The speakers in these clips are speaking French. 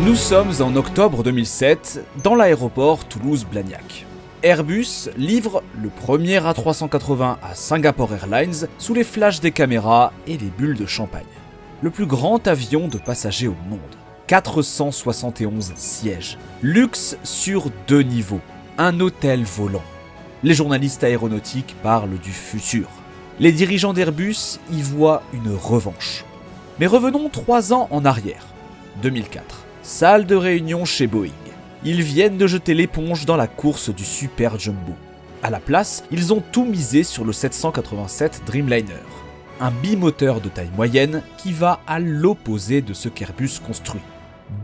Nous sommes en octobre 2007, dans l'aéroport Toulouse-Blagnac. Airbus livre le premier A380 à Singapore Airlines sous les flashs des caméras et les bulles de champagne. Le plus grand avion de passagers au monde. 471 sièges. Luxe sur 2 niveaux. Un hôtel volant. Les journalistes aéronautiques parlent du futur. Les dirigeants d'Airbus y voient une revanche. Mais revenons 3 ans en arrière. 2004. Salle de réunion chez Boeing. Ils viennent de jeter l'éponge dans la course du Super Jumbo. À la place, ils ont tout misé sur le 787 Dreamliner. Un bimoteur de taille moyenne qui va à l'opposé de ce qu'Airbus construit.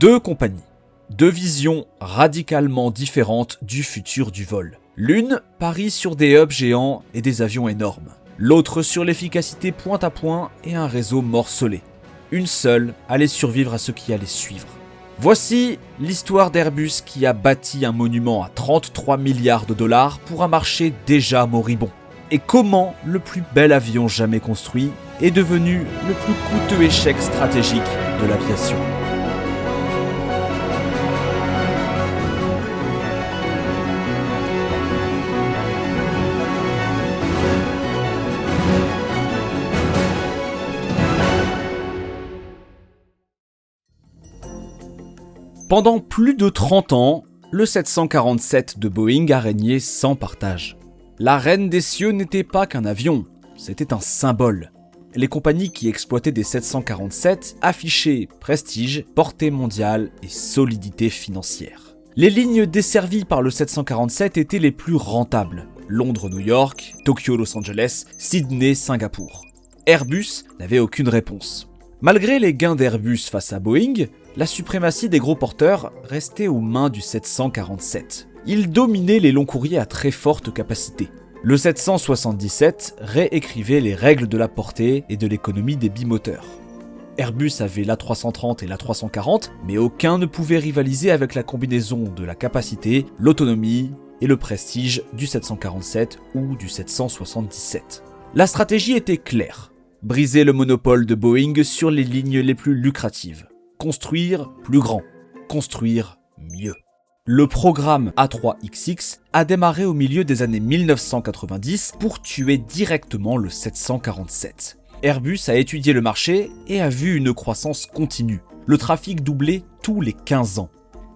2 compagnies. 2 visions radicalement différentes du futur du vol. L'une parie sur des hubs géants et des avions énormes. L'autre sur l'efficacité point à point et un réseau morcelé. Une seule allait survivre à ce qui allait suivre. Voici l'histoire d'Airbus qui a bâti un monument à 33 milliards de dollars pour un marché déjà moribond. Et comment le plus bel avion jamais construit est devenu le plus coûteux échec stratégique de l'aviation. Pendant plus de 30 ans, le 747 de Boeing a régné sans partage. La reine des cieux n'était pas qu'un avion, c'était un symbole. Les compagnies qui exploitaient des 747 affichaient prestige, portée mondiale et solidité financière. Les lignes desservies par le 747 étaient les plus rentables. Londres-New York, Tokyo-Los Angeles, Sydney-Singapour. Airbus n'avait aucune réponse. Malgré les gains d'Airbus face à Boeing, la suprématie des gros porteurs restait aux mains du 747. Il dominait les longs courriers à très forte capacité. Le 777 réécrivait les règles de la portée et de l'économie des bimoteurs. Airbus avait l'A330 et l'A340, mais aucun ne pouvait rivaliser avec la combinaison de la capacité, l'autonomie et le prestige du 747 ou du 777. La stratégie était claire. Briser le monopole de Boeing sur les lignes les plus lucratives. Construire plus grand. Construire mieux. Le programme A3XX a démarré au milieu des années 1990 pour tuer directement le 747. Airbus a étudié le marché et a vu une croissance continue. Le trafic doublait tous les 15 ans.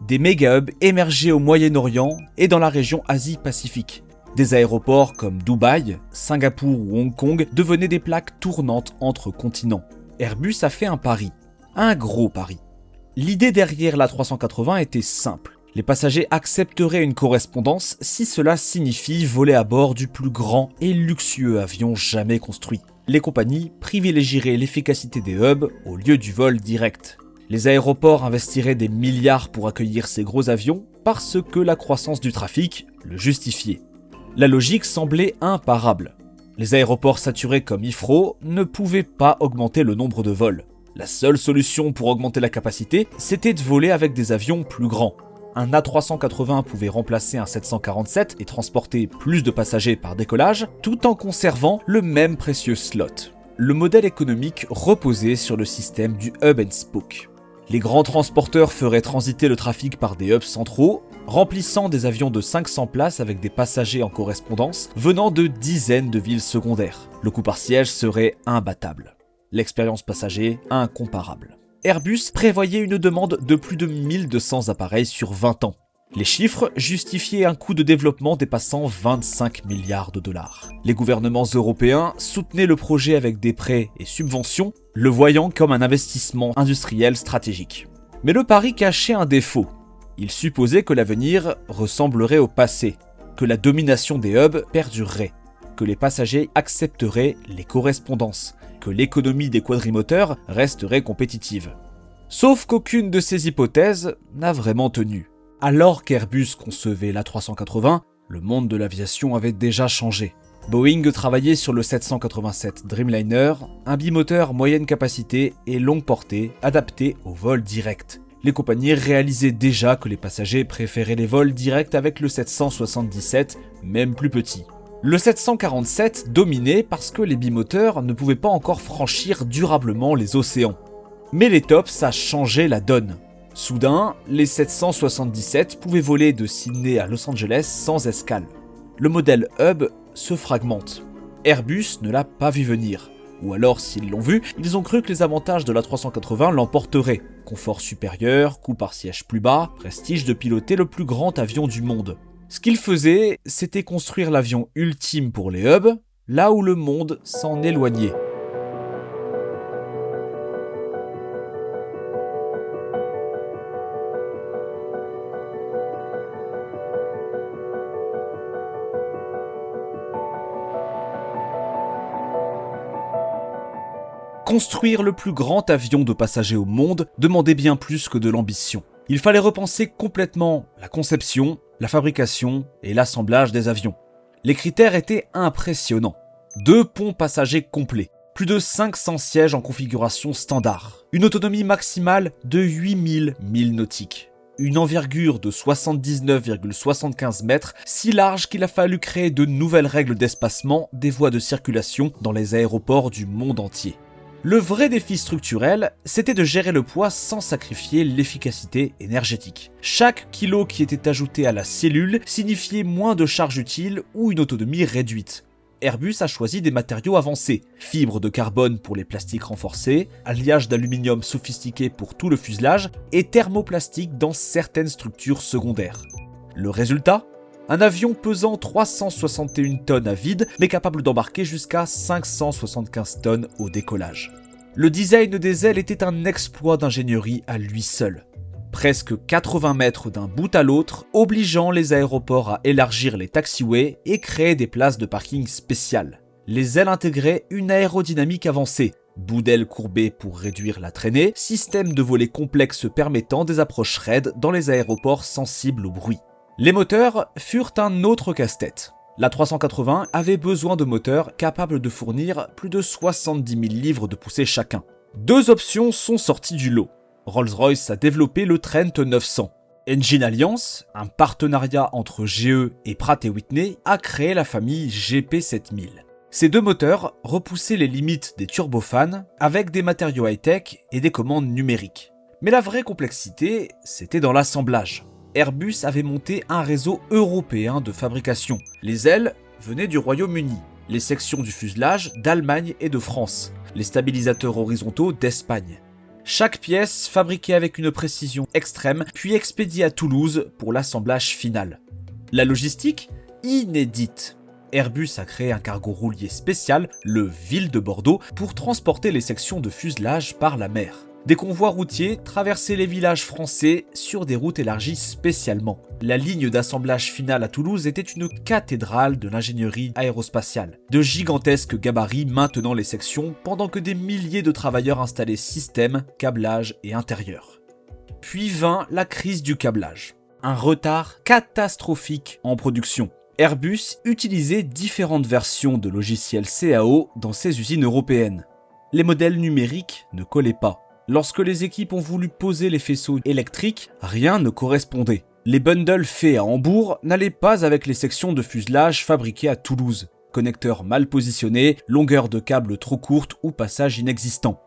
Des méga-hubs émergeaient au Moyen-Orient et dans la région Asie-Pacifique. Des aéroports comme Dubaï, Singapour ou Hong Kong devenaient des plaques tournantes entre continents. Airbus a fait un pari. Un gros pari. L'idée derrière l'A380 était simple. Les passagers accepteraient une correspondance si cela signifie voler à bord du plus grand et luxueux avion jamais construit. Les compagnies privilégieraient l'efficacité des hubs au lieu du vol direct. Les aéroports investiraient des milliards pour accueillir ces gros avions parce que la croissance du trafic le justifiait. La logique semblait imparable. Les aéroports saturés comme Heathrow ne pouvaient pas augmenter le nombre de vols. La seule solution pour augmenter la capacité, c'était de voler avec des avions plus grands. Un A380 pouvait remplacer un 747 et transporter plus de passagers par décollage, tout en conservant le même précieux slot. Le modèle économique reposait sur le système du hub and spoke. Les grands transporteurs feraient transiter le trafic par des hubs centraux, remplissant des avions de 500 places avec des passagers en correspondance venant de dizaines de villes secondaires. Le coût par siège serait imbattable. L'expérience passager incomparable. Airbus prévoyait une demande de plus de 1200 appareils sur 20 ans. Les chiffres justifiaient un coût de développement dépassant 25 milliards de dollars. Les gouvernements européens soutenaient le projet avec des prêts et subventions, le voyant comme un investissement industriel stratégique. Mais le pari cachait un défaut. Il supposait que l'avenir ressemblerait au passé, que la domination des hubs perdurerait, que les passagers accepteraient les correspondances, que l'économie des quadrimoteurs resterait compétitive. Sauf qu'aucune de ces hypothèses n'a vraiment tenu. Alors qu'Airbus concevait l'A380, le monde de l'aviation avait déjà changé. Boeing travaillait sur le 787 Dreamliner, un bimoteur moyenne capacité et longue portée adapté au vol direct. Les compagnies réalisaient déjà que les passagers préféraient les vols directs avec le 777, même plus petit. Le 747 dominait parce que les bimoteurs ne pouvaient pas encore franchir durablement les océans. Mais les TOPS a changé la donne. Soudain, les 777 pouvaient voler de Sydney à Los Angeles sans escale. Le modèle Hub se fragmente. Airbus ne l'a pas vu venir. Ou alors, s'ils l'ont vu, ils ont cru que les avantages de l'A380 l'emporteraient. Confort supérieur, coût par siège plus bas, prestige de piloter le plus grand avion du monde. Ce qu'ils faisaient, c'était construire l'avion ultime pour les hubs, là où le monde s'en éloignait. Construire le plus grand avion de passagers au monde demandait bien plus que de l'ambition. Il fallait repenser complètement la conception, la fabrication et l'assemblage des avions. Les critères étaient impressionnants. 2 ponts passagers complets, plus de 500 sièges en configuration standard, une autonomie maximale de 8000 milles nautiques, une envergure de 79,75 mètres, si large qu'il a fallu créer de nouvelles règles d'espacement des voies de circulation dans les aéroports du monde entier. Le vrai défi structurel, c'était de gérer le poids sans sacrifier l'efficacité énergétique. Chaque kilo qui était ajouté à la cellule signifiait moins de charge utile ou une autonomie réduite. Airbus a choisi des matériaux avancés, fibres de carbone pour les plastiques renforcés, alliage d'aluminium sophistiqué pour tout le fuselage et thermoplastique dans certaines structures secondaires. Le résultat ? Un avion pesant 361 tonnes à vide, mais capable d'embarquer jusqu'à 575 tonnes au décollage. Le design des ailes était un exploit d'ingénierie à lui seul. Presque 80 mètres d'un bout à l'autre, obligeant les aéroports à élargir les taxiways et créer des places de parking spéciales. Les ailes intégraient une aérodynamique avancée, bout d'ailes courbées pour réduire la traînée, système de volets complexe permettant des approches raides dans les aéroports sensibles au bruit. Les moteurs furent un autre casse-tête. L'A380 avait besoin de moteurs capables de fournir plus de 70 000 livres de poussée chacun. 2 options sont sorties du lot. Rolls-Royce a développé le Trent 900. Engine Alliance, un partenariat entre GE et Pratt & Whitney, a créé la famille GP7000. Ces 2 moteurs repoussaient les limites des turbofans avec des matériaux high-tech et des commandes numériques. Mais la vraie complexité, c'était dans l'assemblage. Airbus avait monté un réseau européen de fabrication. Les ailes venaient du Royaume-Uni, les sections du fuselage d'Allemagne et de France, les stabilisateurs horizontaux d'Espagne. Chaque pièce fabriquée avec une précision extrême, puis expédiée à Toulouse pour l'assemblage final. La logistique, inédite. Airbus a créé un cargo roulier spécial, le Ville de Bordeaux, pour transporter les sections de fuselage par la mer. Des convois routiers traversaient les villages français sur des routes élargies spécialement. La ligne d'assemblage finale à Toulouse était une cathédrale de l'ingénierie aérospatiale. De gigantesques gabarits maintenant les sections, pendant que des milliers de travailleurs installaient système, câblage et intérieur. Puis vint la crise du câblage. Un retard catastrophique en production. Airbus utilisait différentes versions de logiciels CAO dans ses usines européennes. Les modèles numériques ne collaient pas. Lorsque les équipes ont voulu poser les faisceaux électriques, rien ne correspondait. Les bundles faits à Hambourg n'allaient pas avec les sections de fuselage fabriquées à Toulouse. Connecteurs mal positionnés, longueur de câble trop courte ou passage inexistant.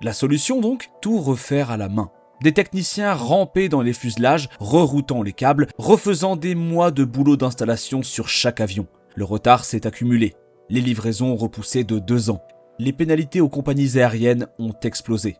La solution donc, tout refaire à la main. Des techniciens rampaient dans les fuselages, reroutant les câbles, refaisant des mois de boulot d'installation sur chaque avion. Le retard s'est accumulé. Les livraisons ont repoussé de 2 ans. Les pénalités aux compagnies aériennes ont explosé.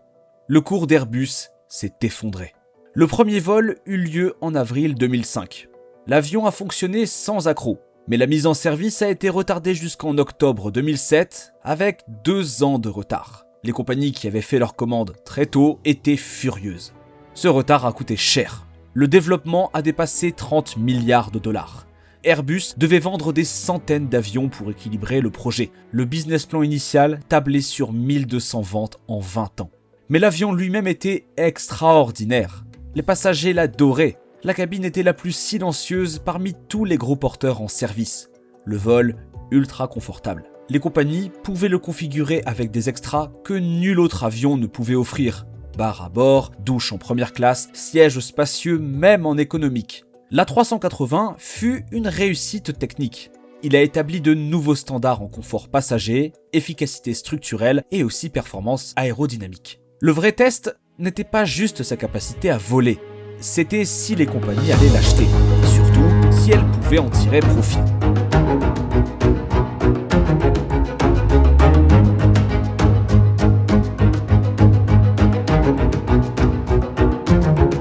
Le cours d'Airbus s'est effondré. Le premier vol eut lieu en avril 2005. L'avion a fonctionné sans accroc, mais la mise en service a été retardée jusqu'en octobre 2007 avec 2 ans de retard. Les compagnies qui avaient fait leurs commandes très tôt étaient furieuses. Ce retard a coûté cher. Le développement a dépassé 30 milliards de dollars. Airbus devait vendre des centaines d'avions pour équilibrer le projet. Le business plan initial tablait sur 1200 ventes en 20 ans. Mais l'avion lui-même était extraordinaire. Les passagers l'adoraient. La cabine était la plus silencieuse parmi tous les gros porteurs en service. Le vol, ultra confortable. Les compagnies pouvaient le configurer avec des extras que nul autre avion ne pouvait offrir. Bar à bord, douche en première classe, sièges spacieux même en économique. L'A380 fut une réussite technique. Il a établi de nouveaux standards en confort passager, efficacité structurelle et aussi performance aérodynamique. Le vrai test n'était pas juste sa capacité à voler, c'était si les compagnies allaient l'acheter, et surtout si elles pouvaient en tirer profit.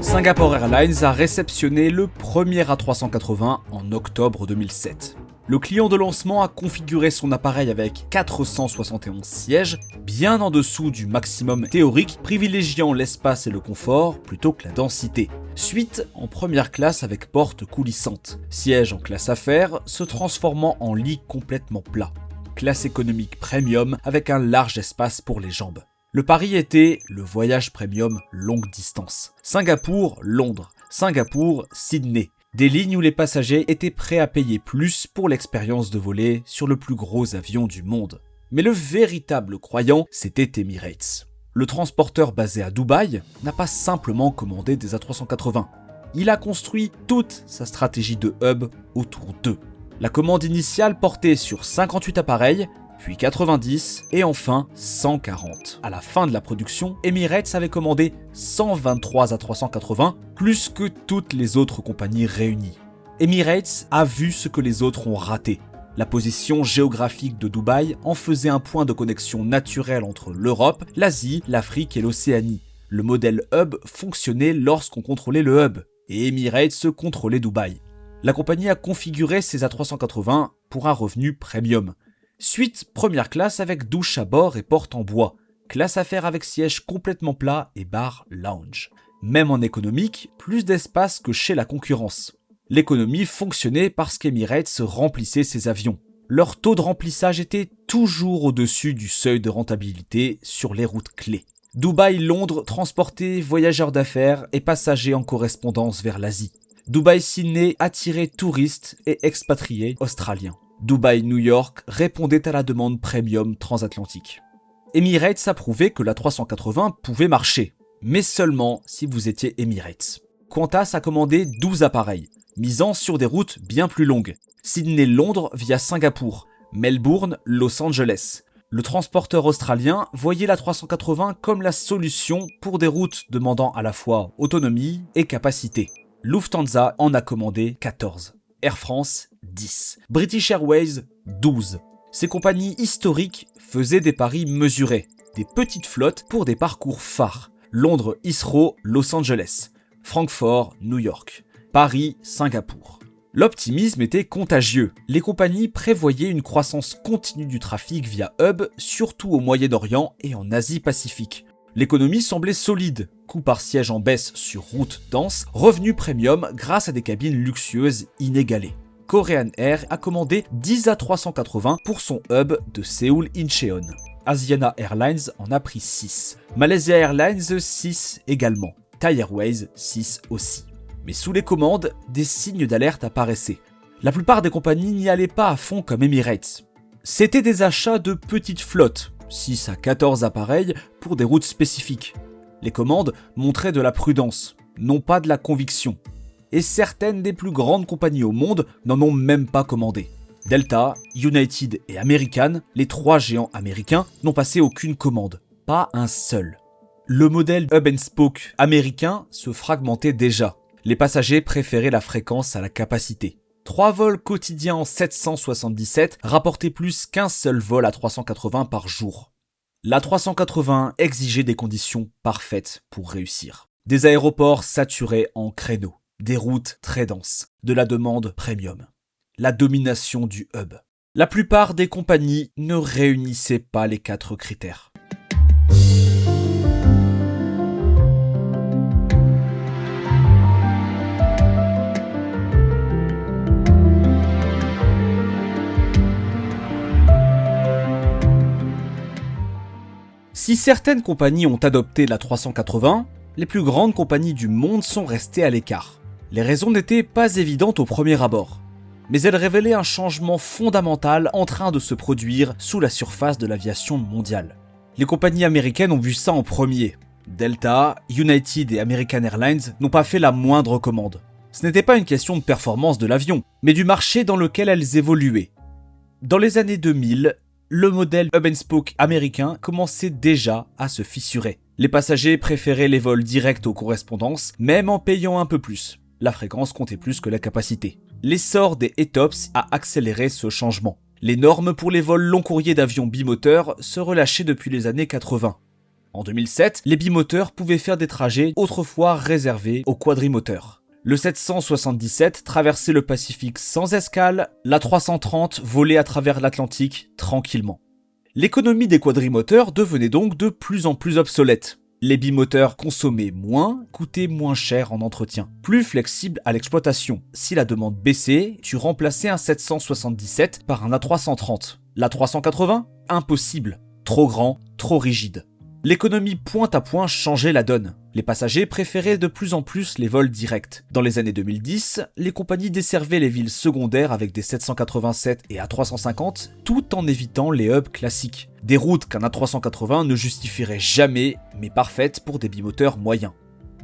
Singapore Airlines a réceptionné le premier A380 en octobre 2007. Le client de lancement a configuré son appareil avec 471 sièges, bien en dessous du maximum théorique, privilégiant l'espace et le confort plutôt que la densité. Suite en première classe avec porte coulissante. Siège en classe affaires se transformant en lit complètement plat. Classe économique premium avec un large espace pour les jambes. Le pari était le voyage premium longue distance. Singapour-Londres, Singapour-Sydney. Des lignes où les passagers étaient prêts à payer plus pour l'expérience de voler sur le plus gros avion du monde. Mais le véritable croyant, c'était Emirates. Le transporteur basé à Dubaï n'a pas simplement commandé des A380. Il a construit toute sa stratégie de hub autour d'eux. La commande initiale portait sur 58 appareils, puis 90 et enfin 140. À la fin de la production, Emirates avait commandé 123 A380, plus que toutes les autres compagnies réunies. Emirates a vu ce que les autres ont raté. La position géographique de Dubaï en faisait un point de connexion naturel entre l'Europe, l'Asie, l'Afrique et l'Océanie. Le modèle hub fonctionnait lorsqu'on contrôlait le hub, et Emirates contrôlait Dubaï. La compagnie a configuré ses A380 pour un revenu premium. Suite première classe avec douche à bord et porte en bois. Classe affaires avec siège complètement plat et bar lounge. Même en économique, plus d'espace que chez la concurrence. L'économie fonctionnait parce qu'Emirates remplissait ses avions. Leur taux de remplissage était toujours au-dessus du seuil de rentabilité sur les routes clés. Dubaï-Londres transportait voyageurs d'affaires et passagers en correspondance vers l'Asie. Dubaï-Sydney attirait touristes et expatriés australiens. Dubaï-New York répondait à la demande premium transatlantique. Emirates a prouvé que la 380 pouvait marcher, mais seulement si vous étiez Emirates. Qantas a commandé 12 appareils, misant sur des routes bien plus longues. Sydney-Londres via Singapour, Melbourne-Los Angeles. Le transporteur australien voyait la 380 comme la solution pour des routes demandant à la fois autonomie et capacité. Lufthansa en a commandé 14. Air France, 10. British Airways, 12. Ces compagnies historiques faisaient des paris mesurés, des petites flottes pour des parcours phares. Londres, Heathrow, Los Angeles. Francfort, New York. Paris, Singapour. L'optimisme était contagieux. Les compagnies prévoyaient une croissance continue du trafic via hub, surtout au Moyen-Orient et en Asie-Pacifique. L'économie semblait solide, coût par siège en baisse sur route dense, revenu premium grâce à des cabines luxueuses inégalées. Korean Air a commandé 10 A380 pour son hub de Séoul-Incheon. Asiana Airlines en a pris 6. Malaysia Airlines 6 également. Thai Airways 6 aussi. Mais sous les commandes, des signes d'alerte apparaissaient. La plupart des compagnies n'y allaient pas à fond comme Emirates. C'était des achats de petites flottes, 6 à 14 appareils pour des routes spécifiques. Les commandes montraient de la prudence, non pas de la conviction. Et certaines des plus grandes compagnies au monde n'en ont même pas commandé. Delta, United et American, les 3 géants américains, n'ont passé aucune commande. Pas un seul. Le modèle Hub and Spoke américain se fragmentait déjà. Les passagers préféraient la fréquence à la capacité. 3 vols quotidiens en 777 rapportaient plus qu'un seul vol à 380 par jour. La 380 exigeait des conditions parfaites pour réussir. Des aéroports saturés en créneaux, des routes très denses, de la demande premium. La domination du hub. La plupart des compagnies ne réunissaient pas les 4 critères. Si certaines compagnies ont adopté la 380, les plus grandes compagnies du monde sont restées à l'écart. Les raisons n'étaient pas évidentes au premier abord, mais elles révélaient un changement fondamental en train de se produire sous la surface de l'aviation mondiale. Les compagnies américaines ont vu ça en premier. Delta, United et American Airlines n'ont pas fait la moindre commande. Ce n'était pas une question de performance de l'avion, mais du marché dans lequel elles évoluaient. Dans les années 2000, le modèle Hub and Spoke américain commençait déjà à se fissurer. Les passagers préféraient les vols directs aux correspondances, même en payant un peu plus. La fréquence comptait plus que la capacité. L'essor des ETOPS a accéléré ce changement. Les normes pour les vols long courriers d'avions bimoteurs se relâchaient depuis les années 80. En 2007, les bimoteurs pouvaient faire des trajets autrefois réservés aux quadrimoteurs. Le 777 traversait le Pacifique sans escale, la 330 volait à travers l'Atlantique tranquillement. L'économie des quadrimoteurs devenait donc de plus en plus obsolète. Les bimoteurs consommaient moins, coûtaient moins cher en entretien, plus flexibles à l'exploitation. Si la demande baissait, tu remplaçais un 777 par un A330. L'A380 ? Impossible. Trop grand, trop rigide. L'économie point à point changeait la donne. Les passagers préféraient de plus en plus les vols directs. Dans les années 2010, les compagnies desservaient les villes secondaires avec des 787 et A350 tout en évitant les hubs classiques. Des routes qu'un A380 ne justifierait jamais, mais parfaites pour des bimoteurs moyens.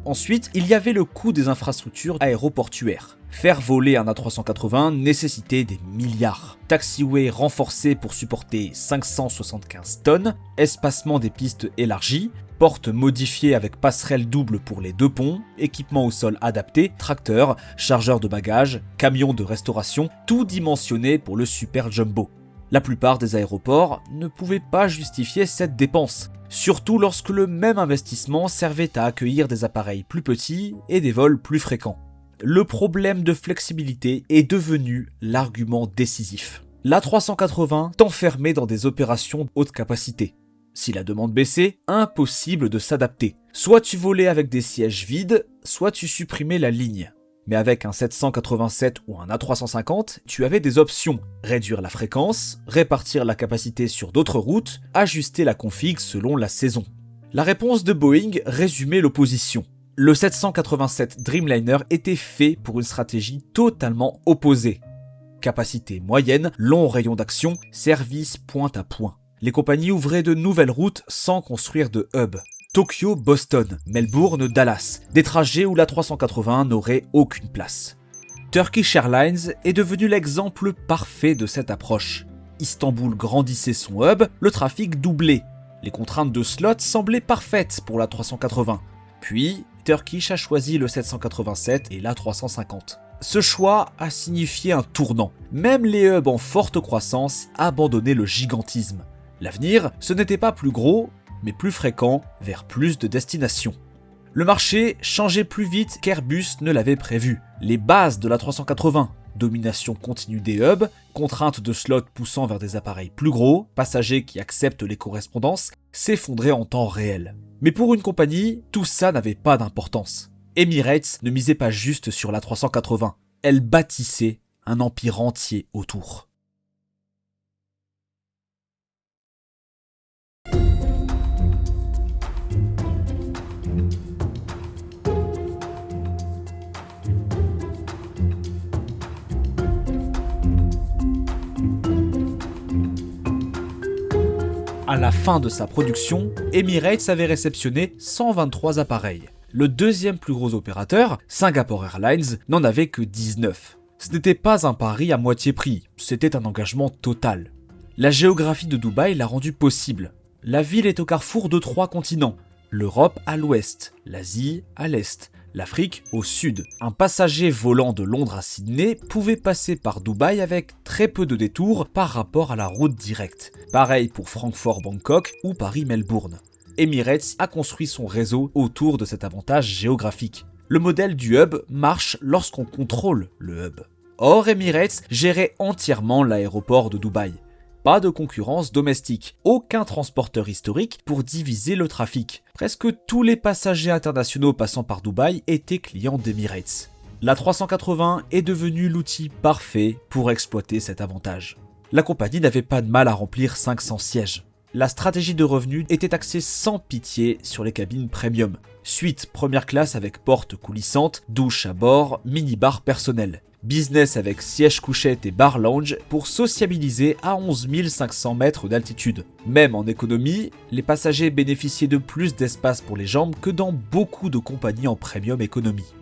Ensuite, il y avait le coût des infrastructures aéroportuaires. Faire voler un A380 nécessitait des milliards. Taxiway renforcés pour supporter 575 tonnes, espacement des pistes élargies, portes modifiées avec passerelles doubles pour les deux ponts, équipement au sol adapté, tracteurs, chargeurs de bagages, camions de restauration, tout dimensionné pour le super jumbo. La plupart des aéroports ne pouvaient pas justifier cette dépense, surtout lorsque le même investissement servait à accueillir des appareils plus petits et des vols plus fréquents. Le problème de flexibilité est devenu l'argument décisif. L'A380 t'enfermait dans des opérations haute capacité. Si la demande baissait, impossible de s'adapter. Soit tu volais avec des sièges vides, soit tu supprimais la ligne. Mais avec un 787 ou un A350, tu avais des options. Réduire la fréquence, répartir la capacité sur d'autres routes, ajuster la config selon la saison. La réponse de Boeing résumait l'opposition. Le 787 Dreamliner était fait pour une stratégie totalement opposée. Capacité moyenne, long rayon d'action, service point à point. Les compagnies ouvraient de nouvelles routes sans construire de hub. Tokyo, Boston, Melbourne, Dallas, des trajets où la 380 n'aurait aucune place. Turkish Airlines est devenu l'exemple parfait de cette approche. Istanbul grandissait son hub, le trafic doublait. Les contraintes de slot semblaient parfaites pour la 380. Puis, Turkish a choisi le 787 et la 350. Ce choix a signifié un tournant. Même les hubs en forte croissance abandonnaient le gigantisme. L'avenir, ce n'était pas plus gros, mais plus fréquent, vers plus de destinations. Le marché changeait plus vite qu'Airbus ne l'avait prévu. Les bases de la 380, domination continue des hubs, contraintes de slots poussant vers des appareils plus gros, passagers qui acceptent les correspondances, s'effondraient en temps réel. Mais pour une compagnie, tout ça n'avait pas d'importance. Emirates ne misait pas juste sur la 380, elle bâtissait un empire entier autour. À la fin de sa production, Emirates avait réceptionné 123 appareils. Le deuxième plus gros opérateur, Singapore Airlines, n'en avait que 19. Ce n'était pas un pari à moitié prix, c'était un engagement total. La géographie de Dubaï l'a rendu possible. La ville est au carrefour de 3 continents, l'Europe à l'ouest, l'Asie à l'est, l'Afrique au sud. Un passager volant de Londres à Sydney pouvait passer par Dubaï avec très peu de détours par rapport à la route directe. Pareil pour Francfort-Bangkok ou Paris-Melbourne. Emirates a construit son réseau autour de cet avantage géographique. Le modèle du hub marche lorsqu'on contrôle le hub. Or, Emirates gérait entièrement l'aéroport de Dubaï. Pas de concurrence domestique, aucun transporteur historique pour diviser le trafic. Presque tous les passagers internationaux passant par Dubaï étaient clients d'Emirates. La 380 est devenue l'outil parfait pour exploiter cet avantage. La compagnie n'avait pas de mal à remplir 500 sièges. La stratégie de revenus était axée sans pitié sur les cabines premium. Suite première classe avec porte coulissante, douche à bord, mini-bar personnel. Business avec siège couchette et bar lounge pour sociabiliser à 11 500 mètres d'altitude. Même en économie, les passagers bénéficiaient de plus d'espace pour les jambes que dans beaucoup de compagnies en premium économie.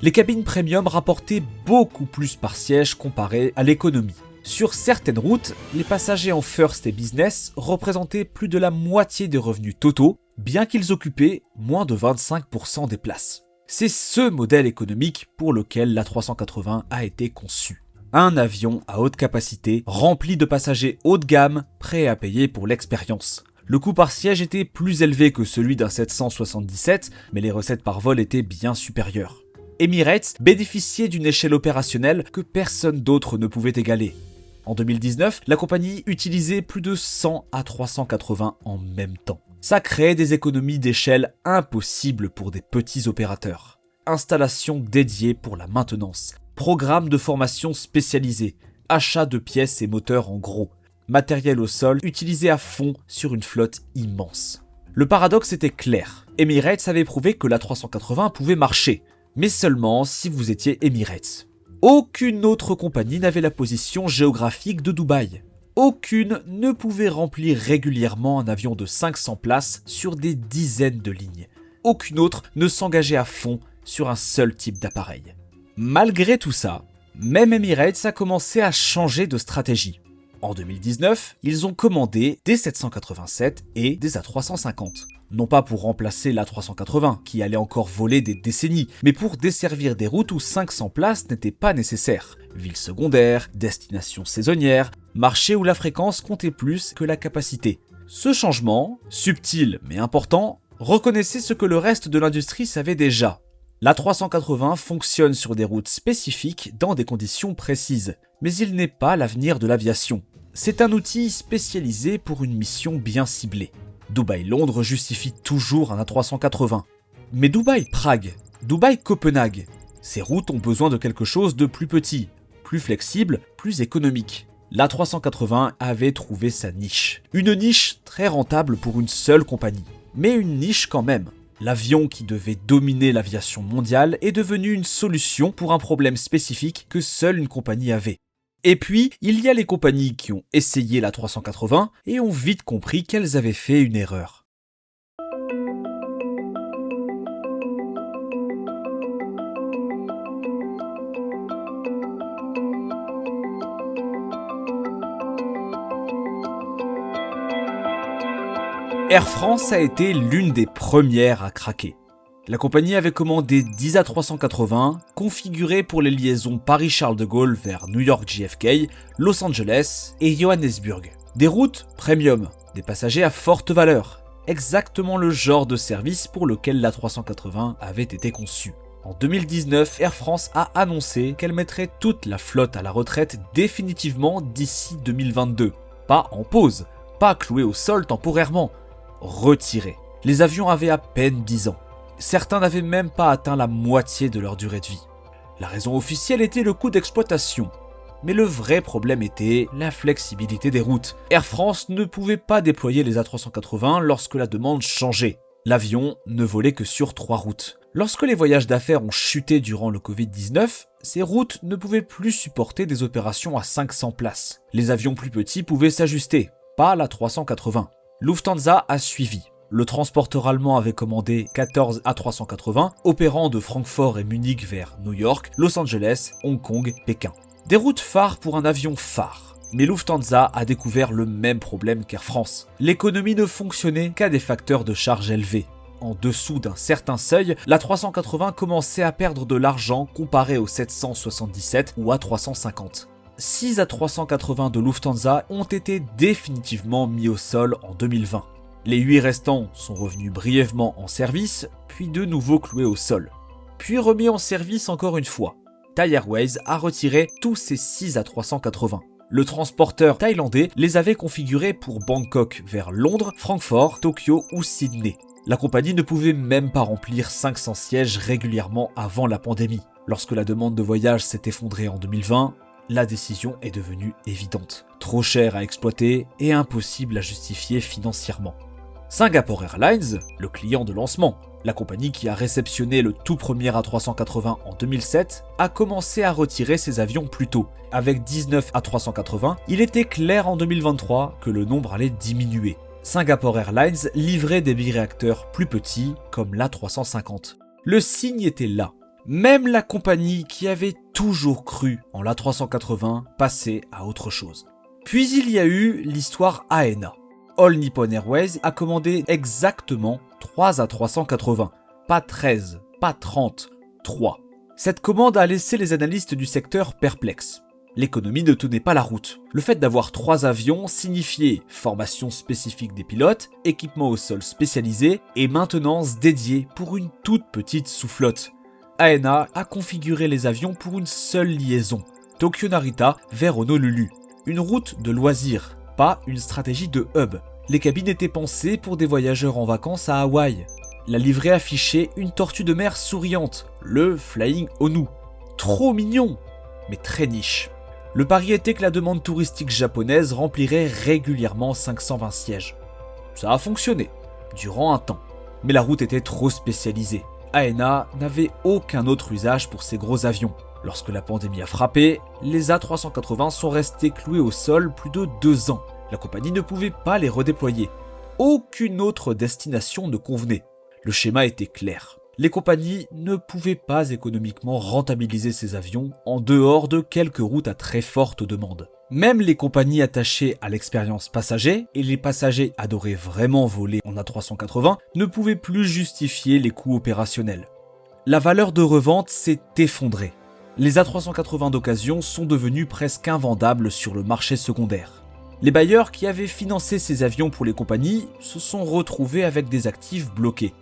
Les cabines premium rapportaient beaucoup plus par siège comparé à l'économie. Sur certaines routes, les passagers en first et business représentaient plus de la moitié des revenus totaux, bien qu'ils occupaient moins de 25% des places. C'est ce modèle économique pour lequel l'A380 a été conçu. Un avion à haute capacité, rempli de passagers haut de gamme, prêts à payer pour l'expérience. Le coût par siège était plus élevé que celui d'un 777, mais les recettes par vol étaient bien supérieures. Emirates bénéficiait d'une échelle opérationnelle que personne d'autre ne pouvait égaler. En 2019, la compagnie utilisait plus de 100 A380 en même temps. Ça créait des économies d'échelle impossibles pour des petits opérateurs. Installation dédiée pour la maintenance, programme de formation spécialisé, achat de pièces et moteurs en gros, matériel au sol utilisé à fond sur une flotte immense. Le paradoxe était clair. Emirates avait prouvé que l'A380 pouvait marcher, mais seulement si vous étiez Emirates. Aucune autre compagnie n'avait la position géographique de Dubaï. Aucune ne pouvait remplir régulièrement un avion de 500 places sur des dizaines de lignes. Aucune autre ne s'engageait à fond sur un seul type d'appareil. Malgré tout ça, même Emirates a commencé à changer de stratégie. En 2019, ils ont commandé des 787 et des A350. Non pas pour remplacer l'A380, qui allait encore voler des décennies, mais pour desservir des routes où 500 places n'étaient pas nécessaires. Villes secondaires, destinations saisonnières, marchés où la fréquence comptait plus que la capacité. Ce changement, subtil mais important, reconnaissait ce que le reste de l'industrie savait déjà. L'A380 fonctionne sur des routes spécifiques dans des conditions précises, mais il n'est pas l'avenir de l'aviation. C'est un outil spécialisé pour une mission bien ciblée. Dubaï-Londres justifie toujours un A380. Mais Dubaï-Prague, Dubaï-Copenhague, ces routes ont besoin de quelque chose de plus petit, plus flexible, plus économique. L'A380 avait trouvé sa niche. Une niche très rentable pour une seule compagnie. Mais une niche quand même. L'avion qui devait dominer l'aviation mondiale est devenu une solution pour un problème spécifique que seule une compagnie avait. Et puis, il y a les compagnies qui ont essayé la 380 et ont vite compris qu'elles avaient fait une erreur. Air France a été l'une des premières à craquer. La compagnie avait commandé 10 A380 configurés pour les liaisons Paris-Charles de Gaulle vers New York JFK, Los Angeles et Johannesburg. Des routes premium, des passagers à forte valeur, exactement le genre de service pour lequel l'A380 avait été conçu. En 2019, Air France a annoncé qu'elle mettrait toute la flotte à la retraite définitivement d'ici 2022. Pas en pause, pas clouée au sol temporairement, retirée. Les avions avaient à peine 10 ans. Certains n'avaient même pas atteint la moitié de leur durée de vie. La raison officielle était le coût d'exploitation. Mais le vrai problème était la flexibilité des routes. Air France ne pouvait pas déployer les A380 lorsque la demande changeait. L'avion ne volait que sur 3 routes. Lorsque les voyages d'affaires ont chuté durant le Covid-19, ces routes ne pouvaient plus supporter des opérations à 500 places. Les avions plus petits pouvaient s'ajuster, pas la 380. Lufthansa a suivi. Le transporteur allemand avait commandé 14 A380, opérant de Francfort et Munich vers New York, Los Angeles, Hong Kong, Pékin. Des routes phares pour un avion phare. Mais Lufthansa a découvert le même problème qu'Air France. L'économie ne fonctionnait qu'à des facteurs de charge élevés. En dessous d'un certain seuil, la 380 commençait à perdre de l'argent comparé au 777 ou A350. 6 A380 de Lufthansa ont été définitivement mis au sol en 2020. Les 8 restants sont revenus brièvement en service, puis de nouveau cloués au sol. Puis remis en service encore une fois. Thai Airways a retiré tous ces 6 A380. Le transporteur thaïlandais les avait configurés pour Bangkok vers Londres, Francfort, Tokyo ou Sydney. La compagnie ne pouvait même pas remplir 500 sièges régulièrement avant la pandémie. Lorsque la demande de voyage s'est effondrée en 2020, la décision est devenue évidente. Trop cher à exploiter et impossible à justifier financièrement. Singapore Airlines, le client de lancement, la compagnie qui a réceptionné le tout premier A380 en 2007, a commencé à retirer ses avions plus tôt. Avec 19 A380, il était clair en 2023 que le nombre allait diminuer. Singapore Airlines livrait des biréacteurs plus petits comme l'A350. Le signe était là. Même la compagnie qui avait toujours cru en l'A380 passait à autre chose. Puis il y a eu l'histoire AENA. All Nippon Airways a commandé exactement 3 A380. Pas 13, pas 30, 3. Cette commande a laissé les analystes du secteur perplexes. L'économie ne tenait pas la route. Le fait d'avoir 3 avions signifiait formation spécifique des pilotes, équipement au sol spécialisé et maintenance dédiée pour une toute petite sous-flotte. ANA a configuré les avions pour une seule liaison, Tokyo-Narita vers Honolulu. Une route de loisirs, pas une stratégie de hub. Les cabines étaient pensées pour des voyageurs en vacances à Hawaï. La livrée affichait une tortue de mer souriante, le Flying Honu. Trop mignon, mais très niche. Le pari était que la demande touristique japonaise remplirait régulièrement 520 sièges. Ça a fonctionné, durant un temps. Mais la route était trop spécialisée. ANA n'avait aucun autre usage pour ces gros avions. Lorsque la pandémie a frappé, les A380 sont restés cloués au sol plus de 2 ans. La compagnie ne pouvait pas les redéployer. Aucune autre destination ne convenait. Le schéma était clair. Les compagnies ne pouvaient pas économiquement rentabiliser ces avions en dehors de quelques routes à très forte demande. Même les compagnies attachées à l'expérience passager, et les passagers adoraient vraiment voler en A380, ne pouvaient plus justifier les coûts opérationnels. La valeur de revente s'est effondrée. Les A380 d'occasion sont devenus presque invendables sur le marché secondaire. Les bailleurs qui avaient financé ces avions pour les compagnies se sont retrouvés avec des actifs bloqués.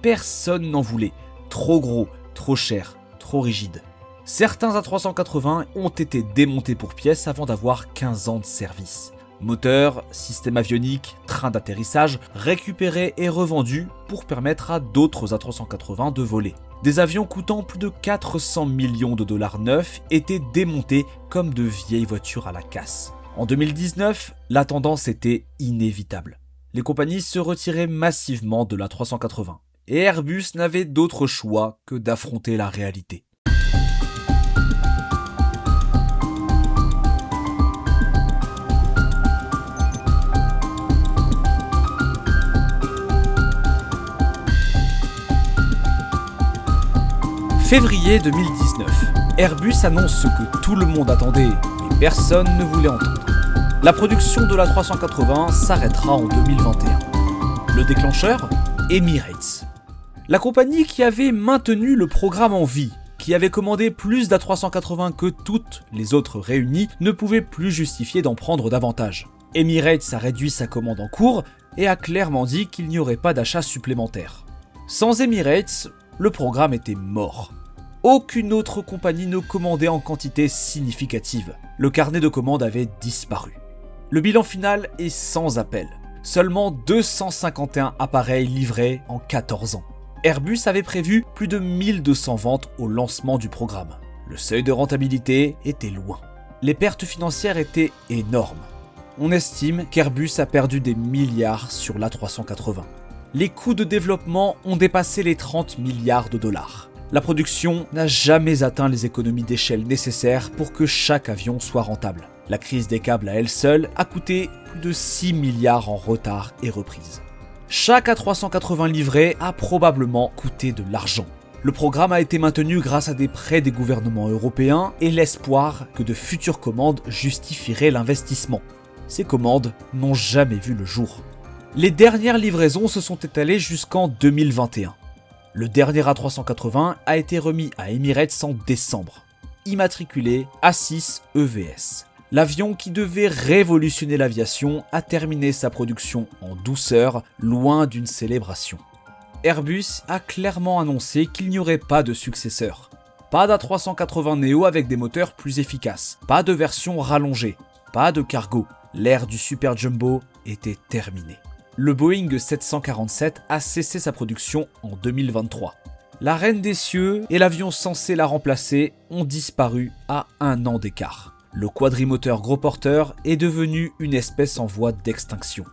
Personne n'en voulait. Trop gros, trop cher, trop rigide. Certains A380 ont été démontés pour pièces avant d'avoir 15 ans de service. Moteur, système avionique, train d'atterrissage, récupérés et revendus pour permettre à d'autres A380 de voler. Des avions coûtant plus de 400 millions de dollars neufs étaient démontés comme de vieilles voitures à la casse. En 2019, la tendance était inévitable. Les compagnies se retiraient massivement de l'A380. Et Airbus n'avait d'autre choix que d'affronter la réalité. Février 2019, Airbus annonce ce que tout le monde attendait, mais personne ne voulait entendre. La production de l'A380 s'arrêtera en 2021. Le déclencheur ? Emirates. La compagnie qui avait maintenu le programme en vie, qui avait commandé plus d'A380 que toutes les autres réunies, ne pouvait plus justifier d'en prendre davantage. Emirates a réduit sa commande en cours et a clairement dit qu'il n'y aurait pas d'achat supplémentaire. Sans Emirates, le programme était mort. Aucune autre compagnie ne commandait en quantité significative. Le carnet de commandes avait disparu. Le bilan final est sans appel. Seulement 251 appareils livrés en 14 ans. Airbus avait prévu plus de 1200 ventes au lancement du programme. Le seuil de rentabilité était loin. Les pertes financières étaient énormes. On estime qu'Airbus a perdu des milliards sur l'A380. Les coûts de développement ont dépassé les 30 milliards de dollars. La production n'a jamais atteint les économies d'échelle nécessaires pour que chaque avion soit rentable. La crise des câbles à elle seule a coûté plus de 6 milliards en retard et reprise. Chaque A380 livré a probablement coûté de l'argent. Le programme a été maintenu grâce à des prêts des gouvernements européens et l'espoir que de futures commandes justifieraient l'investissement. Ces commandes n'ont jamais vu le jour. Les dernières livraisons se sont étalées jusqu'en 2021. Le dernier A380 a été remis à Emirates en décembre, immatriculé A6 EVS. L'avion qui devait révolutionner l'aviation a terminé sa production en douceur, loin d'une célébration. Airbus a clairement annoncé qu'il n'y aurait pas de successeur. Pas d'A380 Neo avec des moteurs plus efficaces, pas de version rallongée, pas de cargo. L'ère du Super Jumbo était terminée. Le Boeing 747 a cessé sa production en 2023. La Reine des Cieux et l'avion censé la remplacer ont disparu à 1 an d'écart. Le quadrimoteur gros porteur est devenu une espèce en voie d'extinction.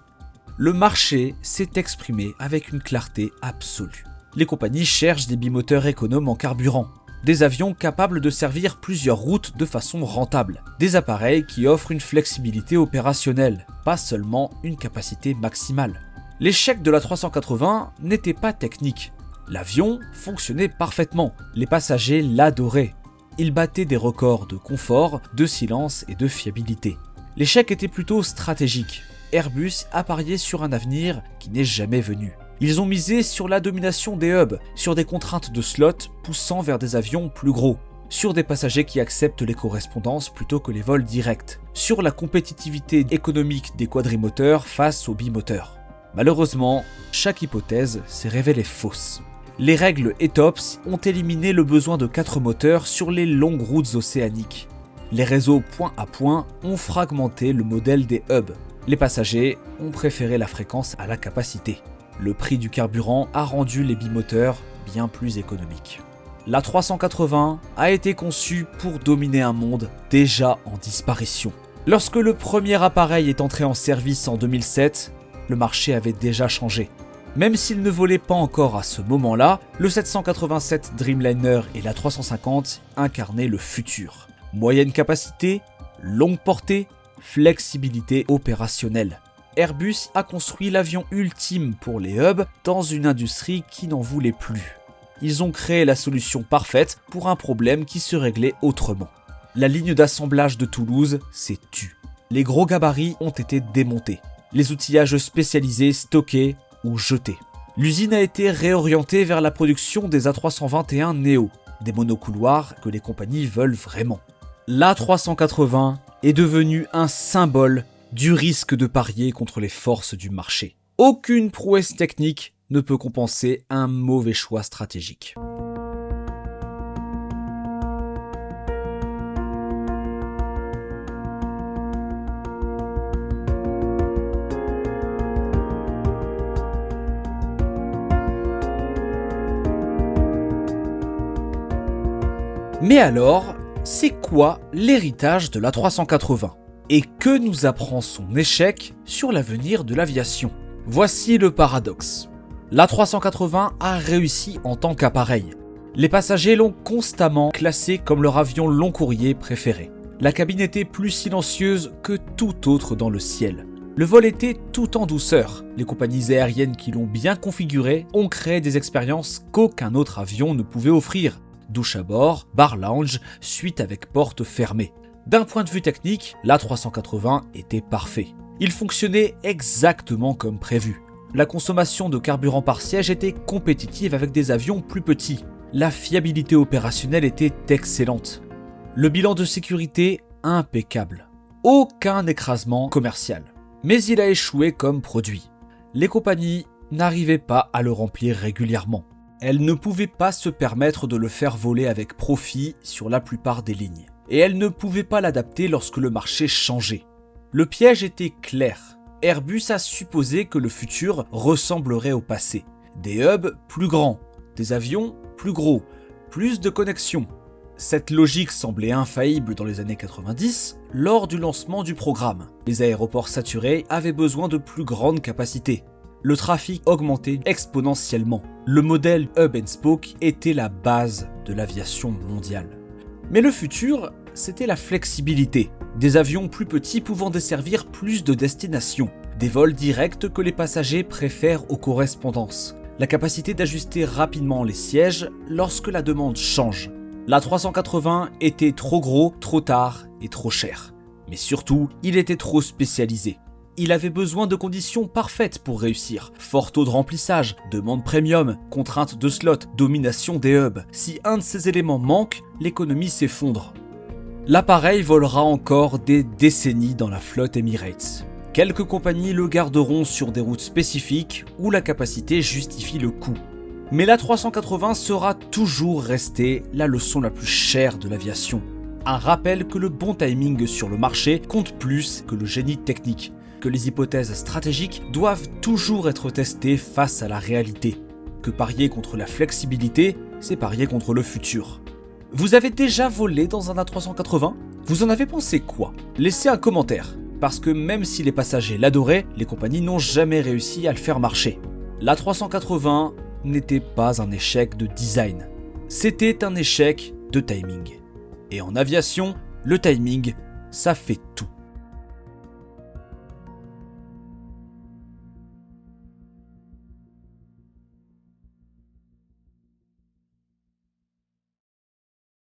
Le marché s'est exprimé avec une clarté absolue. Les compagnies cherchent des bimoteurs économes en carburant, des avions capables de servir plusieurs routes de façon rentable, des appareils qui offrent une flexibilité opérationnelle, pas seulement une capacité maximale. L'échec de l'A380 n'était pas technique. L'avion fonctionnait parfaitement, les passagers l'adoraient. Il battait des records de confort, de silence et de fiabilité. L'échec était plutôt stratégique. Airbus a parié sur un avenir qui n'est jamais venu. Ils ont misé sur la domination des hubs, sur des contraintes de slots poussant vers des avions plus gros, sur des passagers qui acceptent les correspondances plutôt que les vols directs, sur la compétitivité économique des quadrimoteurs face aux bimoteurs. Malheureusement, chaque hypothèse s'est révélée fausse. Les règles ETOPS ont éliminé le besoin de 4 moteurs sur les longues routes océaniques. Les réseaux point à point ont fragmenté le modèle des hubs. Les passagers ont préféré la fréquence à la capacité. Le prix du carburant a rendu les bimoteurs bien plus économiques. L'A380 a été conçu pour dominer un monde déjà en disparition. Lorsque le premier appareil est entré en service en 2007, le marché avait déjà changé. Même s'il ne volait pas encore à ce moment-là, le 787 Dreamliner et l'A350 incarnaient le futur. Moyenne capacité, longue portée, flexibilité opérationnelle. Airbus a construit l'avion ultime pour les hubs dans une industrie qui n'en voulait plus. Ils ont créé la solution parfaite pour un problème qui se réglait autrement. La ligne d'assemblage de Toulouse s'est tue. Les gros gabarits ont été démontés. Les outillages spécialisés stockés ou jetés. L'usine a été réorientée vers la production des A321 Neo, des monocouloirs que les compagnies veulent vraiment. L'A380 est devenu un symbole du risque de parier contre les forces du marché. Aucune prouesse technique ne peut compenser un mauvais choix stratégique. Mais alors, c'est quoi l'héritage de l'A380 ? Et que nous apprend son échec sur l'avenir de l'aviation ? Voici le paradoxe. L'A380 a réussi en tant qu'appareil. Les passagers l'ont constamment classé comme leur avion long courrier préféré. La cabine était plus silencieuse que tout autre dans le ciel. Le vol était tout en douceur. Les compagnies aériennes qui l'ont bien configuré ont créé des expériences qu'aucun autre avion ne pouvait offrir. Douche à bord, bar lounge, suite avec porte fermée. D'un point de vue technique, l'A380 était parfait. Il fonctionnait exactement comme prévu. La consommation de carburant par siège était compétitive avec des avions plus petits. La fiabilité opérationnelle était excellente. Le bilan de sécurité impeccable. Aucun écrasement commercial. Mais il a échoué comme produit. Les compagnies n'arrivaient pas à le remplir régulièrement. Elles ne pouvaient pas se permettre de le faire voler avec profit sur la plupart des lignes. Et elles ne pouvaient pas l'adapter lorsque le marché changeait. Le piège était clair. Airbus a supposé que le futur ressemblerait au passé. Des hubs plus grands, des avions plus gros, plus de connexions. Cette logique semblait infaillible dans les années 90 lors du lancement du programme. Les aéroports saturés avaient besoin de plus grandes capacités. Le trafic augmentait exponentiellement. Le modèle Hub and Spoke était la base de l'aviation mondiale. Mais le futur, c'était la flexibilité. Des avions plus petits pouvant desservir plus de destinations. Des vols directs que les passagers préfèrent aux correspondances. La capacité d'ajuster rapidement les sièges lorsque la demande change. L'A380 était trop gros, trop tard et trop cher. Mais surtout, il était trop spécialisé. Il avait besoin de conditions parfaites pour réussir. Fort taux de remplissage, demande premium, contraintes de slot, domination des hubs. Si un de ces éléments manque, l'économie s'effondre. L'appareil volera encore des décennies dans la flotte Emirates. Quelques compagnies le garderont sur des routes spécifiques où la capacité justifie le coût. Mais l'A380 sera toujours resté la leçon la plus chère de l'aviation. Un rappel que le bon timing sur le marché compte plus que le génie technique. Que les hypothèses stratégiques doivent toujours être testées face à la réalité. Que parier contre la flexibilité, c'est parier contre le futur. Vous avez déjà volé dans un A380 ? Vous en avez pensé quoi ? Laissez un commentaire, parce que même si les passagers l'adoraient, les compagnies n'ont jamais réussi à le faire marcher. L'A380 n'était pas un échec de design, c'était un échec de timing. Et en aviation, le timing, ça fait tout.